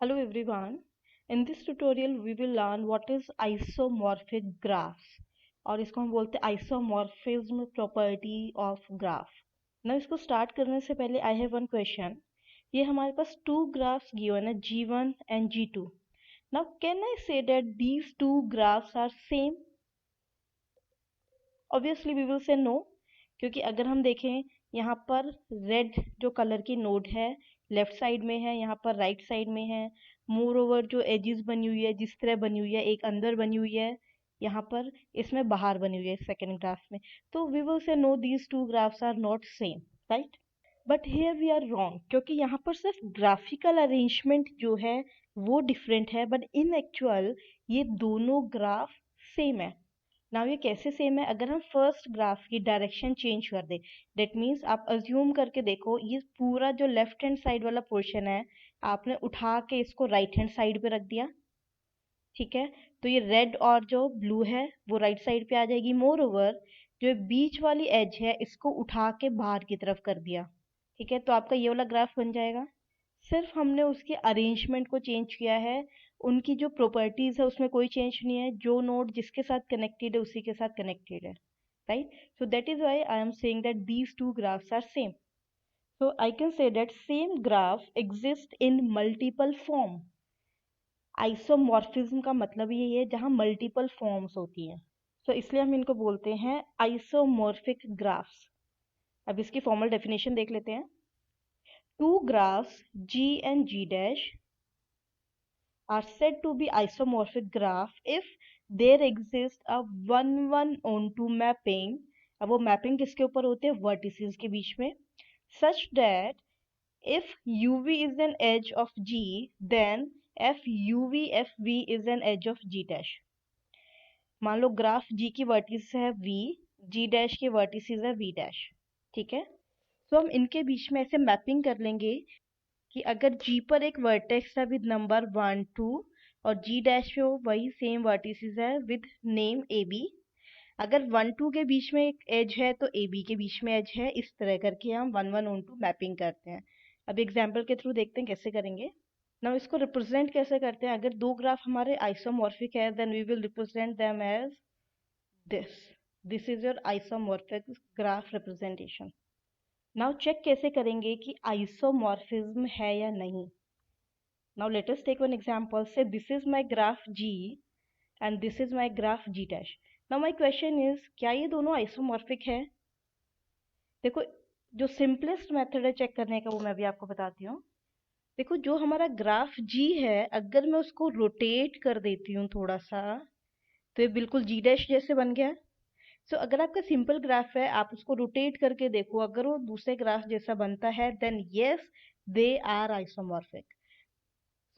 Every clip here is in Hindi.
Hello everyone. In this tutorial we will learn what is isomorphic graphs और इसको हम बोलते हैं isomorphism property of graph. Now इसको start करने से पहले I have one question. ये हमारे पास two graphs given है G1 and G2. Now can I say that these two graphs are same? Obviously we will say no, क्योंकि अगर हम देखें यहाँ पर रेड जो कलर की नोड है लेफ्ट साइड में है, यहाँ पर राइट साइड में है. मोर ओवर जो एजेस बनी हुई है जिस तरह बनी हुई है, एक अंदर बनी हुई है, यहाँ पर इसमें बाहर बनी हुई है सेकेंड ग्राफ में. तो we will say no these two graphs are not same, right. But here we are wrong, क्योंकि यहाँ पर सिर्फ ग्राफिकल अरेंजमेंट जो है वो डिफरेंट है, बट इन एक्चुअल ये दोनों ग्राफ सेम है. नाउ ये कैसे सेम है? अगर हम फर्स्ट ग्राफ की डायरेक्शन चेंज कर दे, दैट मीन्स आप अज्यूम करके देखो ये पूरा जो लेफ्ट हैंड साइड वाला पोर्शन है आपने उठा के इसको राइट हैंड साइड पे रख दिया, ठीक है. तो ये रेड और जो ब्लू है वो राइट साइड पे आ जाएगी. मोर ओवर जो बीच वाली एज है इसको उठा के बाहर की तरफ कर दिया, ठीक है. तो आपका ये वाला ग्राफ बन जाएगा. सिर्फ हमने उसके अरेंजमेंट को चेंज किया है, उनकी जो प्रॉपर्टीज है उसमें कोई चेंज नहीं है. जो नोड जिसके साथ कनेक्टेड है उसी के साथ कनेक्टेड है, right. So that is why I am saying that these two graphs are same. So I can say that same graph exist in multiple form. Isomorphism का मतलब यही है जहां मल्टीपल फॉर्म्स होती हैं. सो इसलिए हम इनको बोलते हैं आइसोमॉर्फिक ग्राफ्स. अब इसकी फॉर्मल डेफिनेशन देख लेते हैं. Two graphs G and G dash are said to be isomorphic graph if there exists a 1:1 mapping. अब वो मैपिंग किसके ऊपर होते हैं? वर्टिसेस के बीच में. Such that if UV is an edge of G, then FUV is an edge of G dash. मान लो ग्राफ G की वर्टिस है V, G डैश की वर्टिसेस है V डैश, ठीक है. तो हम इनके बीच में ऐसे मैपिंग कर लेंगे कि अगर G पर एक वर्टेक्स है विद नंबर 1 2 और G डैश पे वो वही सेम वर्टिसेस है विद नेम AB. अगर 1 2 के बीच में एक एज है तो AB के बीच में एज है. इस तरह करके हम 1:1 मैपिंग करते हैं. अब एग्जांपल के थ्रू देखते हैं कैसे करेंगे. नाउ इसको रिप्रेजेंट कैसे करते हैं? अगर दो ग्राफ हमारे आइसोमॉर्फिक है then we will represent them as this. This is your isomorphic graph representation. Now check कैसे करेंगे कि आइसोमॉर्फिज्म है या नहीं. Now let us take one example. Say this is my graph G and this is my graph G dash. Now my question is क्या ये दोनों आइसोमॉर्फिक है? देखो जो सिंपलेस्ट मेथड है चेक करने का वो मैं भी आपको बताती हूँ. देखो जो हमारा ग्राफ G है अगर मैं उसको रोटेट कर देती हूँ थोड़ा सा तो ये बिल्कुल G डैश जैसे बन गया. सो अगर आपका सिंपल ग्राफ है आप उसको रोटेट करके देखो, अगर वो दूसरे ग्राफ जैसा बनता है then yes they are isomorphic.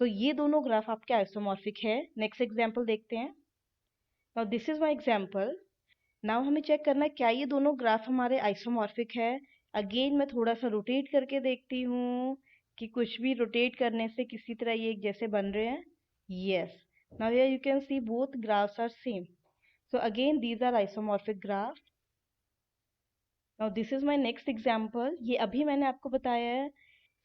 तो ये दोनों ग्राफ आपके आइसोमॉर्फिक है. नेक्स्ट एग्जांपल देखते हैं. Now this is my example. Now हमें चेक करना है क्या ये दोनों ग्राफ हमारे आइसोमॉर्फिक है. अगेन मैं थोड़ा सा रोटेट करके देखती हूँ कि कुछ भी रोटेट करने से किसी तरह ये एक जैसे बन रहे हैं. Yes. Now here you can see both graphs are same. So again these are isomorphic graph. Now this is my next example. ये अभी मैंने आपको बताया है.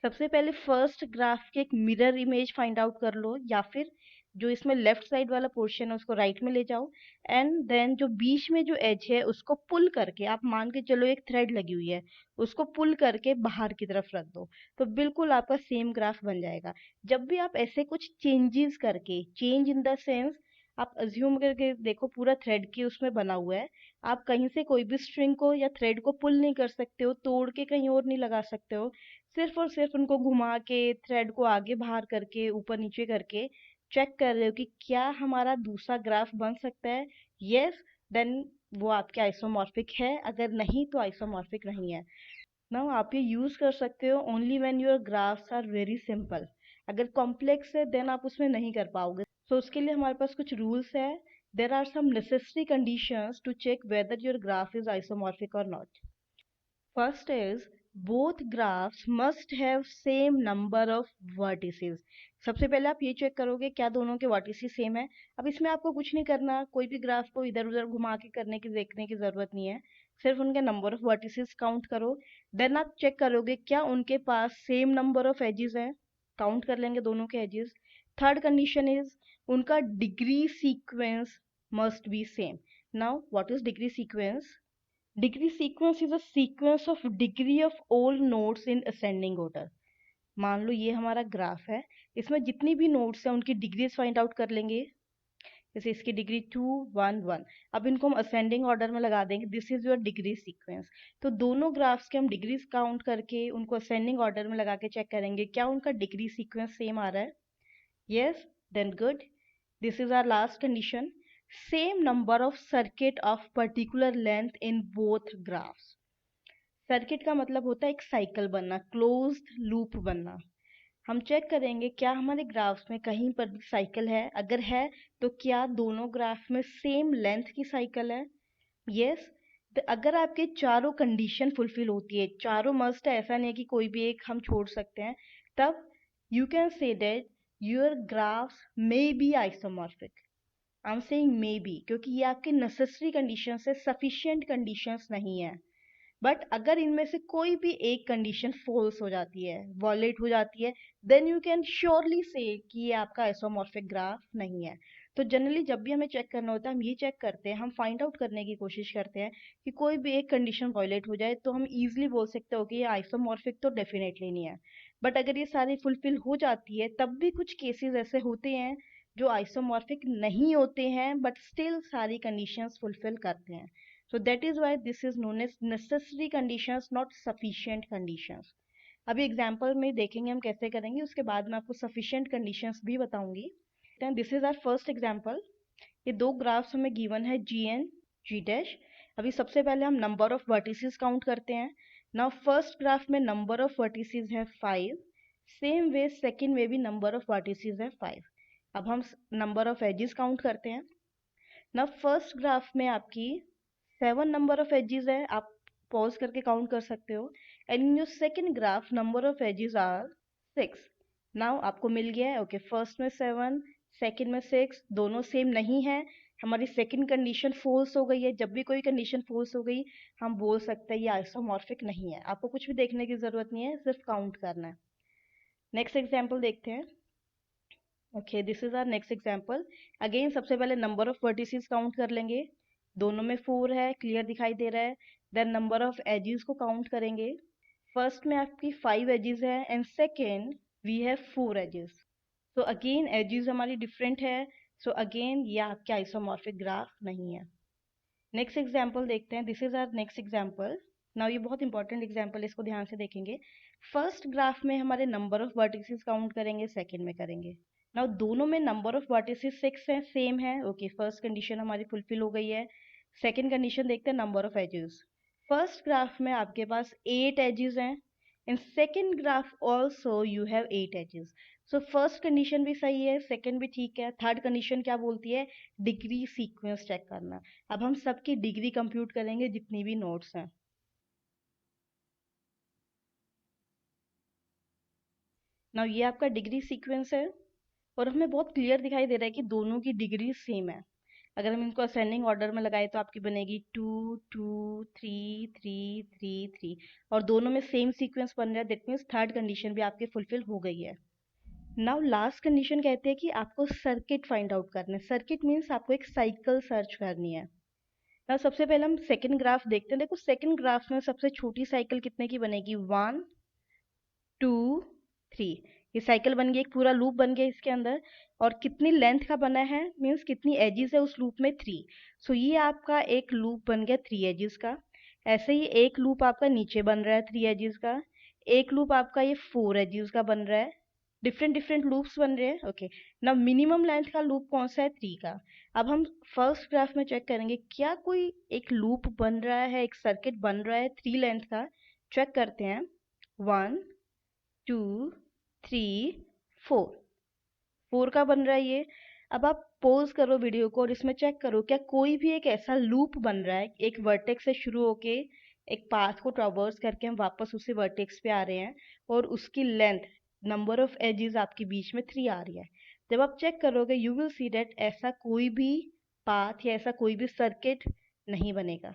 सबसे पहले फर्स्ट ग्राफ के एक मिरर इमेज फाइंड आउट कर लो, या फिर जो इसमें लेफ्ट साइड वाला पोर्शन है उसको राइट में ले जाओ एंड देन जो बीच में जो एज है उसको पुल करके, आप मान के चलो एक थ्रेड लगी हुई है उसको पुल करके बाहर की तरफ रख दो तो बिल्कुल आपका सेम ग्राफ बन जाएगा. जब भी आप ऐसे कुछ चेंजेस करके, चेंज इन द सेंस आप अज्यूम करके देखो पूरा थ्रेड की उसमें बना हुआ है, आप कहीं से कोई भी स्ट्रिंग को या थ्रेड को पुल नहीं कर सकते हो, तोड़ के कहीं और नहीं लगा सकते हो. सिर्फ और सिर्फ उनको घुमा के थ्रेड को आगे बाहर करके ऊपर नीचे करके चेक कर रहे हो कि क्या हमारा दूसरा ग्राफ बन सकता है. यस देन वो आपके आइसोमॉर्फिक है, अगर नहीं तो आइसोमॉर्फिक नहीं है. नाउ आप ये यूज कर सकते हो only when your graphs are very simple. अगर कॉम्प्लेक्स है देन आप उसमें नहीं कर पाओगे. तो उसके लिए हमारे पास कुछ रूल्स है. There are some necessary conditions to check whether your graph is isomorphic और not. First is both graphs must have same number of vertices. सबसे पहले आप ये चेक करोगे क्या दोनों के वर्टिसेस सेम है. अब इसमें आपको कुछ नहीं करना, कोई भी ग्राफ को इधर उधर घुमा के करने की देखने की जरूरत नहीं है. सिर्फ उनके नंबर ऑफ वर्टिसेस काउंट करो. देन आप चेक करोगे क्या उनके पास सेम नंबर ऑफ एजेस है. काउंट कर लेंगे दोनों के एजेस। थर्ड कंडीशन इज उनका degree sequence must be same. Now what is degree sequence? Degree sequence is a sequence of degree of all nodes in ascending order. मान लो ये हमारा ग्राफ है, इसमें जितनी भी नोड्स हैं उनकी डिग्रीज फाइंड आउट कर लेंगे। जैसे इसकी डिग्री 2 1 1। अब इनको हम असेंडिंग ऑर्डर में लगा देंगे, this is your degree sequence. तो दोनों ग्राफ्स के हम डिग्रीज काउंट करके उनको असेंडिंग ऑर्डर में लगा के चेक करेंगे क्या उनका डिग्री सीक्वेंस सेम आ रहा है। Yes, then good. This is our last condition. Same number of circuit of particular length in both graphs. Circuit का मतलब होता है एक साइकिल बनना, क्लोज्ड लूप बनना। हम चेक करेंगे क्या हमारे ग्राफ्स में कहीं पर भी साइकिल है, अगर है तो क्या दोनों ग्राफ में सेम लेंथ की साइकिल है। यस, तो अगर आपके चारों कंडीशन फुलफिल होती है, चारों मस्ट है, ऐसा नहीं है कि कोई भी एक हम छोड़ सकते हैं, तब you can say that your graphs may be isomorphic. I am saying may be क्योंकि ये आपके नेसेसरी कंडीशंस है, सफिशिएंट कंडीशंस नहीं है। बट अगर इनमें से कोई भी एक कंडीशन फॉल्स हो जाती है, वॉलेट हो जाती है, देन यू कैन श्योरली से कि ये आपका आइसोमॉर्फिक ग्राफ नहीं है। तो जनरली जब भी हमें चेक करना होता है हम ये चेक करते हैं, हम फाइंड आउट करने की कोशिश करते हैं कि कोई भी एक कंडीशन वॉलेट हो जाए तो हम इजीली बोल सकते हो कि ये आइसोमॉर्फिक तो डेफिनेटली नहीं है। बट अगर ये सारी फुलफिल हो जाती है तब भी कुछ केसेस ऐसे होते हैं जो आइसोमॉर्फिक नहीं होते हैं बट स्टिल सारी कंडीशंस फुलफिल करते हैं। So that is why this is known as necessary conditions, not sufficient conditions. अभी एग्जाम्पल में देखेंगे हम कैसे करेंगे, उसके बाद मैं आपको सफिशिएंट कंडीशंस भी बताऊंगी। This is our first example. ये दो ग्राफ्स हमें गिवन है जी एन जी डैश। अभी सबसे पहले हम नंबर ऑफ वर्टिसेस काउंट करते हैं। नाउ फर्स्ट ग्राफ में नंबर ऑफ वर्टिसेस है 5। सेम वे सेकेंड में भी नंबर ऑफ वर्टिसेस है 5। अब हम नंबर ऑफ एजेस काउंट करते हैं। नाउ फर्स्ट ग्राफ में आपकी 7 नंबर ऑफ एजेस है, आप पॉज करके काउंट कर सकते हो। And in your second graph number of edges are 6। Now आपको मिल गया है, ओके, फर्स्ट में 7 सेकंड में 6 दोनों सेम नहीं है, हमारी सेकंड कंडीशन फॉल्स हो गई है। जब भी कोई कंडीशन फॉल्स हो गई हम बोल सकते हैं ये आइसोमॉर्फिक नहीं है। आपको कुछ भी देखने की जरूरत नहीं है, सिर्फ काउंट करना है। नेक्स्ट एग्जाम्पल देखते हैं। Okay, this is our next example. Again सबसे पहले नंबर ऑफ वर्टिसेस काउंट कर लेंगे, दोनों में 4 है, क्लियर दिखाई दे रहा है। देन नंबर ऑफ एजेस को काउंट करेंगे। फर्स्ट में आपकी 5 एजेस है and second we have 4 edges. So again edges हमारी डिफरेंट है, सो अगेन ये आपके आइसोमॉर्फिक ग्राफ नहीं है। नेक्स्ट एग्जाम्पल देखते हैं। This is our next example. Now ये बहुत इंपॉर्टेंट एग्जाम्पल, इसको ध्यान से देखेंगे। फर्स्ट ग्राफ में हमारे नंबर ऑफ वर्टिसेस काउंट करेंगे, सेकंड में करेंगे। नाउ दोनों में नंबर ऑफ वर्टिसेस 6 है, सेम है, ओके, फर्स्ट कंडीशन हमारी फुलफिल हो गई है। सेकंड कंडीशन देखते हैं, number of edges. First graph में आपके पास 8 एजेस हैं, in second graph also you have 8 edges. So first condition भी सही है, सेकंड भी ठीक है। थर्ड कंडीशन क्या बोलती है? डिग्री सीक्वेंस चेक करना। अब हम सबकी डिग्री कंप्यूट करेंगे जितनी भी नोड्स हैं। नाउ ये आपका डिग्री सीक्वेंस है और हमें बहुत क्लियर दिखाई दे रहा है कि दोनों की डिग्री सेम है। अगर हम इनको असेंडिंग ऑर्डर में लगाए तो आपकी बनेगी 2 2 3 3 3 3 और दोनों में सेम सीक्वेंस बन रहा है। दैट मीन्स थर्ड कंडीशन भी आपकी फुलफिल हो गई है। नाउ लास्ट कंडीशन कहते हैं कि आपको सर्किट फाइंड आउट करना है। सर्किट मीन्स आपको एक साइकिल सर्च करनी है। नाउ सबसे पहले हम सेकंड ग्राफ देखते हैं। देखो सेकंड ग्राफ में सबसे छोटी साइकिल कितने की बनेगी? 1 2 3। ये साइकिल बन गई, एक पूरा लूप बन गया इसके अंदर। और कितनी लेंथ का बना है मीन्स कितनी एजेस है उस लूप में? 3। सो ये आपका एक लूप बन गया 3 एजेस का। ऐसे ही एक लूप आपका नीचे बन रहा है 3 एजेस का। एक लूप आपका ये 4 एजेस का बन रहा है। डिफरेंट डिफरेंट लूप्स बन रहे हैं। ओके, ना मिनिमम लेंथ का लूप कौन सा है? 3 का। अब हम फर्स्ट ग्राफ में चेक करेंगे क्या कोई एक लूप बन रहा है, एक सर्किट बन रहा है 3 लेंथ का। चेक करते हैं। 1 2 3 4। 4 का बन रहा है ये। अब आप पॉज करो वीडियो को और इसमें चेक करो क्या कोई भी एक ऐसा लूप बन रहा है, एक वर्टेक्स से शुरू होके एक पाथ को ट्रावर्स करके हम वापस उसी वर्टेक्स पे आ रहे हैं और उसकी लेंथ नंबर ऑफ एजेस आपके बीच में 3 आ रही है। जब आप चेक करोगे यू विल सी दैट ऐसा कोई भी पाथ या ऐसा कोई भी सर्किट नहीं बनेगा।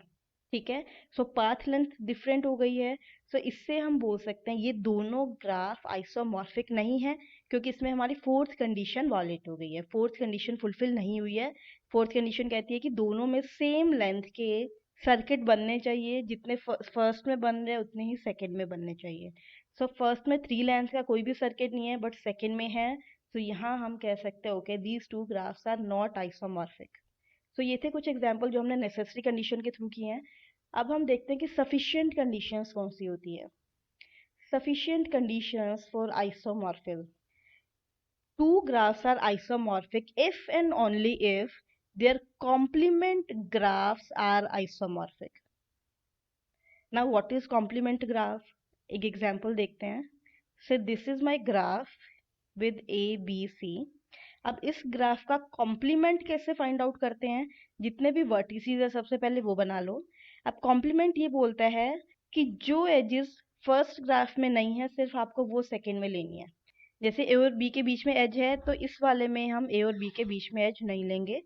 ठीक है। सो पाथ लेंथ डिफरेंट हो गई है। सो इससे हम बोल सकते हैं ये दोनों ग्राफ आइसोमॉर्फिक नहीं है, क्योंकि इसमें हमारी फोर्थ कंडीशन वॉलेट हो गई है, फोर्थ कंडीशन फुलफिल नहीं हुई है। फोर्थ कंडीशन कहती है कि दोनों में सेम लेंथ के सर्किट बनने चाहिए, जितने फर्स्ट में बन रहे हैं उतने ही सेकंड में बनने चाहिए। सो फर्स्ट में 3 लेंथ का कोई भी सर्किट नहीं है, बट सेकंड में है। तो यहाँ हम कह सकते हैं okay these two graphs are not isomorphic. तो ये थे कुछ एग्जाम्पल जो हमने नेसेसरी कंडीशन के थ्रू किए हैं। अब हम देखते हैं कि सफिशिएंट कंडीशंस कौन सी होती है। Sufficient conditions for isomorphism: two graphs are isomorphic if and only if their complement graphs are isomorphic. Now what is complement graph? एक एग्जांपल देखते हैं। So this is my graph with A, B, C. अब इस ग्राफ का कॉम्प्लीमेंट कैसे फाइंड आउट करते हैं? जितने भी वर्टिसेस है सबसे पहले वो बना लो। अब कॉम्प्लीमेंट ये बोलता है कि जो एजेस फर्स्ट ग्राफ में नहीं है सिर्फ आपको वो सेकंड में लेनी है। जैसे ए और बी के बीच में एज है तो इस वाले में हम ए और बी के बीच में एज नहीं लेंगे।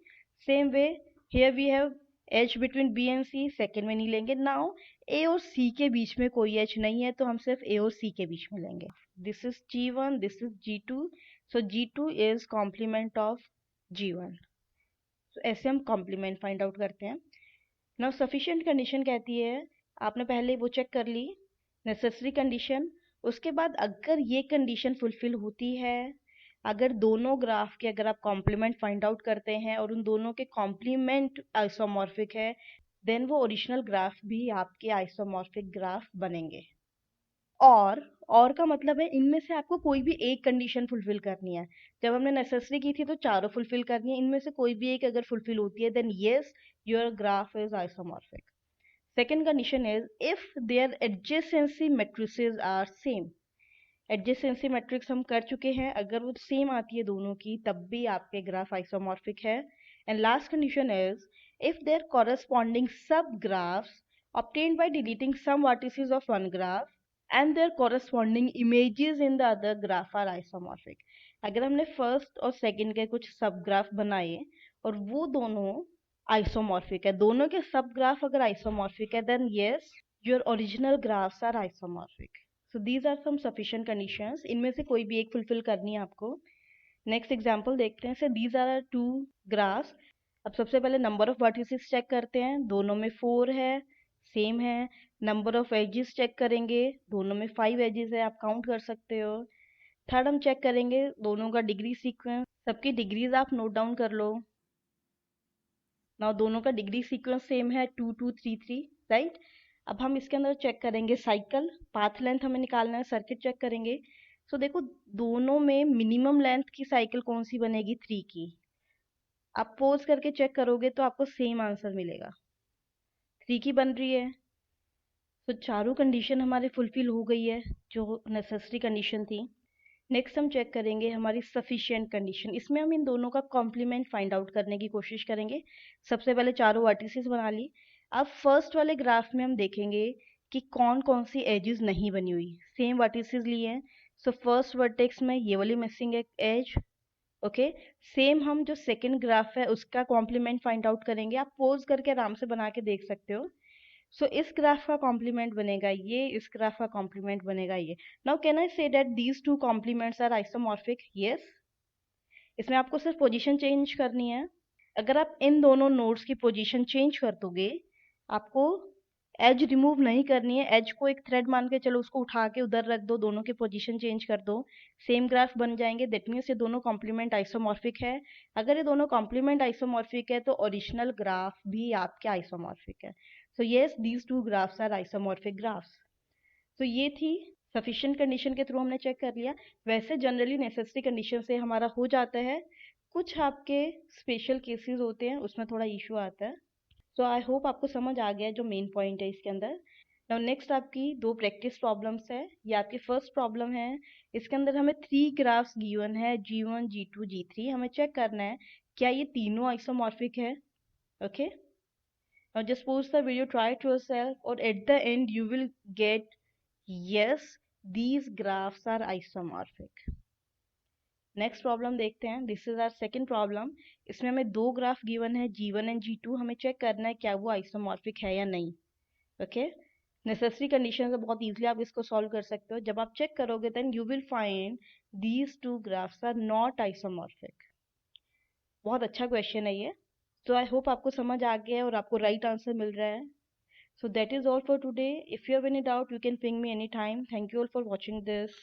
Same way here we have edge between B and C, second में नहीं लेंगे। नाउ ए और सी के बीच में कोई एज नहीं है तो हम सिर्फ ए और सी के बीच में लेंगे। This is G1, this is G2। So G2 is complement of G1। तो ऐसे हम कॉम्प्लीमेंट फाइंड आउट करते हैं। नाउ सफिशिएंट कंडीशन कहती है, आपने पहले वो चेक कर ली नेसेसरी कंडीशन। उसके बाद अगर ये कंडीशन फुलफिल होती है, अगर दोनों ग्राफ के अगर आप कॉम्प्लीमेंट फाइंड आउट करते हैं और उन दोनों के कॉम्प्लीमेंट आइसोमॉर्फिक है, देन वो ओरिजिनल ग्राफ भी आपके आइसोमॉर्फिक ग्राफ बनेंगे। और का मतलब है इनमें से आपको कोई भी एक कंडीशन फुलफिल करनी है। जब हमने नेसेसरी की थी तो चारों फुलफिल करनी है, इनमें से कोई भी एक अगर फुलफिल होती है then yes your graph is isomorphic. Second condition is if their adjacency matrices are same. Adjacency matrix हम कर चुके हैं, अगर वो सेम आती है दोनों की तब भी आपके ग्राफ आइसोमॉर्फिक है। And last condition is if their corresponding subgraphs obtained by deleting some vertices of one graph and their corresponding images in the other graph are isomorphic. अगर हमने फर्स्ट और सेकंड के कुछ सब ग्राफ बनाए और वो दोनों आइसोमॉर्फिक है, दोनों के सब ग्राफ अगर आइसोमॉर्फिक है then yes your original graphs are isomorphic. So these are some sufficient conditions, इनमें से कोई भी एक फुलफिल करनी है आपको। नेक्स्ट एग्जांपल देखते हैं। So these are two graphs. अब सबसे पहले नंबर ऑफ वर्टिसेस चेक करते हैं, दोनों में 4 है, सेम है। नंबर ऑफ एजेस चेक करेंगे, दोनों में 5 एजेस है, आप काउंट कर सकते हो। थर्ड हम चेक करेंगे दोनों का डिग्री सीक्वेंस, सबकी डिग्रीज आप नोट डाउन कर लो। नाउ दोनों का डिग्री सीक्वेंस सेम है 2 2 3 3, राइट। अब हम इसके अंदर चेक करेंगे साइकिल, पाथ लेंथ हमें निकालना है, सर्किट चेक करेंगे। सो देखो दोनों में मिनिमम लेंथ की साइकिल कौन सी बनेगी? 3 की। आप पोज करके चेक करोगे तो आपको सेम आंसर मिलेगा, 3 की बन रही है। तो चारों कंडीशन हमारे फुलफिल हो गई है जो नेसेसरी कंडीशन थी। नेक्स्ट हम चेक करेंगे हमारी सफिशिएंट कंडीशन। इसमें हम इन दोनों का कॉम्प्लीमेंट फाइंड आउट करने की कोशिश करेंगे। सबसे पहले चारों वर्टिसेस बना ली। अब फर्स्ट वाले ग्राफ में हम देखेंगे कि कौन कौन सी एजेस नहीं बनी हुई। सेम वर्टिसेस लिए हैं, सो फर्स्ट वर्टेक्स में ये वाली मिसिंग एक एज। ओके, सेम हम जो सेकंड ग्राफ है उसका कॉम्प्लीमेंट फाइंड आउट करेंगे। आप पोज करके आराम से बना के देख सकते हो। सो इस ग्राफ का कॉम्प्लीमेंट बनेगा ये, इस ग्राफ का कॉम्प्लीमेंट बनेगा ये। Now can I say that these two complements are isomorphic? Yes. इसमें आपको सिर्फ पोजीशन चेंज करनी है। अगर आप इन दोनों नोड्स की पोजीशन चेंज कर दोगे, आपको एज रिमूव नहीं करनी है, एज को एक थ्रेड मान के चलो उसको उठा के उधर रख दो, दोनों की पोजीशन चेंज कर दो, सेम ग्राफ बन जाएंगे। दैट मीन्स ये दोनों कॉम्प्लीमेंट आइसोमॉर्फिक है। अगर ये दोनों कॉम्प्लीमेंट आइसोमॉर्फिक है तो ओरिजिनल ग्राफ भी आपके आइसोमॉर्फिक है। So yes these two graphs are isomorphic graphs. तो ये थी सफिशिएंट कंडीशन के थ्रू हमने चेक कर लिया। वैसे जनरली नेसेसरी कंडीशन से हमारा हो जाता है, कुछ आपके स्पेशल केसेस होते हैं उसमें थोड़ा इशू आता है। सो आई होप आपको समझ आ गया जो मेन पॉइंट है इसके अंदर। नाउ नेक्स्ट आपकी दो प्रैक्टिस प्रॉब्लम्स है। ये आपकी फर्स्ट प्रॉब्लम है, इसके अंदर हमें 3 ग्राफ्स गिवन है G1 G2 G3। हमें चेक करना है क्या ये तीनों आइसोमॉर्फिक है। Okay, now just pause the video, try it yourself और at the end you will get yes these graphs are isomorphic। Next problem देखते हैं। This is our second problem. इसमें हमें दो ग्राफ गिवन है G1 एंड G2। हमें चेक करना है क्या वो आइसोमॉर्फिक है या नहीं। ओके, नेसेसरी कंडीशन से बहुत इजीली आप इसको सॉल्व कर सकते हो। जब आप चेक करोगे then you will find these two graphs are not isomorphic. बहुत अच्छा क्वेश्चन है ये। तो आई होप आपको समझ आ गया है और आपको राइट आंसर मिल रहा है। So that is all for today. If you have any doubt, you can ping me anytime. Thank you all for watching this.